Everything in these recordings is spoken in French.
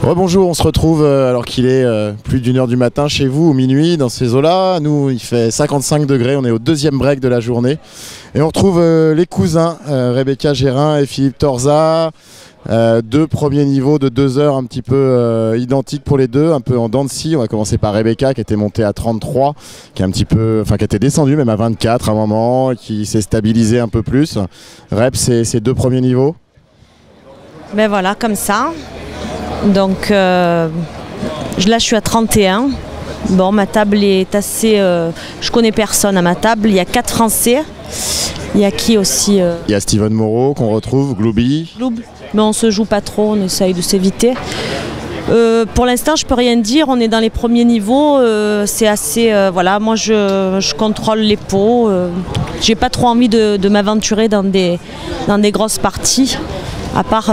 Rebonjour, on se retrouve alors qu'il est plus d'1 h du matin chez vous, ou minuit, dans ces eaux-là. Nous, il fait 55 degrés, on est au deuxième break de la journée. Et on retrouve les cousins, Rebecca Gérin et Philippe Torza. Deux premiers niveaux de 2 heures un petit peu identiques pour les deux, un peu en dents de scie. On va commencer par Rebecca qui était montée à 33, qui est un petit peu, enfin qui était descendue même à 24 à un moment, qui s'est stabilisée un peu plus. Reb, c'est ces deux premiers niveaux. Ben voilà, comme ça. Donc là je suis à 31. Bon, ma table est assez... je connais personne à ma table. Il y a 4 Français. Il y a qui aussi Il y a Steven Moreau qu'on retrouve, Glooby. Mais on se joue pas trop, on essaye de s'éviter. Pour l'instant, je peux rien dire. On est dans les premiers niveaux. C'est assez... voilà, moi je contrôle les pots. J'ai pas trop envie de m'aventurer dans des grosses parties. À part,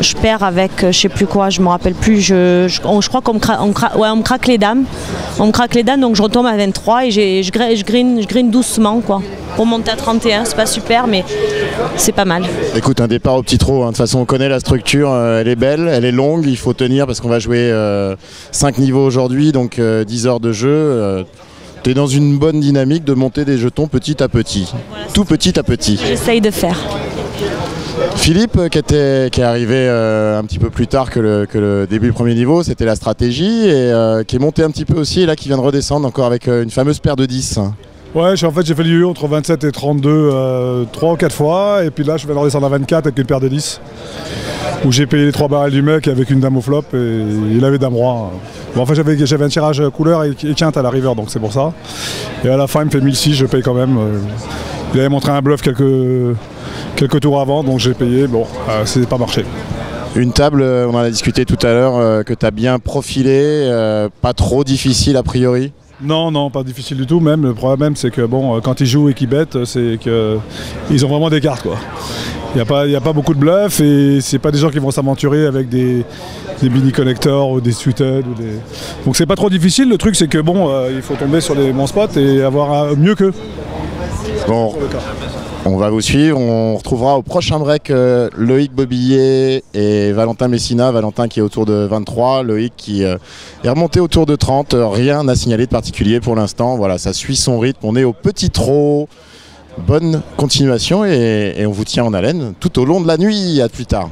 je perds avec je sais plus quoi, je me rappelle plus. Je crois qu'on me craque les dames. On me craque les dames, donc je retombe à 23 et je green doucement quoi. Pour monter à 31, c'est pas super, mais c'est pas mal. Écoute, un départ au petit trot, hein. De toute façon on connaît la structure, elle est belle, elle est longue, il faut tenir parce qu'on va jouer 5 niveaux aujourd'hui, donc 10 heures de jeu. Tu es dans une bonne dynamique de monter des jetons petit à petit, voilà, tout petit à petit. J'essaye de faire. Philippe, qui est arrivé un petit peu plus tard que le début du premier niveau, c'était la stratégie, et qui est monté un petit peu aussi, et là qui vient de redescendre encore avec une fameuse paire de 10. Ouais, en fait j'ai fait du entre 27 et 32 3 ou 4 fois, et puis là je viens de redescendre à 24 avec une paire de 10, où j'ai payé les 3 barrels du mec avec une dame au flop, et il avait dame roi. Bon, en fait j'avais un tirage couleur et quinte à la river, donc c'est pour ça. Et à la fin il me fait 1006, je paye quand même. Il avait montré un bluff quelques tours avant, donc j'ai payé, bon, c'est pas marché. Une table, on en a discuté tout à l'heure, que tu as bien profilée, pas trop difficile a priori? Non, pas difficile du tout, même. Le problème c'est que bon, quand ils jouent et qu'ils bettent, c'est qu'ils ont vraiment des cartes quoi. Il n'y a pas beaucoup de bluffs et c'est pas des gens qui vont s'aventurer avec des mini connectors ou des suited. Donc c'est pas trop difficile, le truc c'est que bon, il faut tomber sur les bons spots et avoir mieux qu'eux. Bon, on va vous suivre, on retrouvera au prochain break Loïc Bobillet et Valentin Messina. Valentin qui est autour de 23, Loïc qui est remonté autour de 30, rien à signaler de particulier pour l'instant. Voilà, ça suit son rythme, on est au petit trot. Bonne continuation et on vous tient en haleine tout au long de la nuit, à plus tard.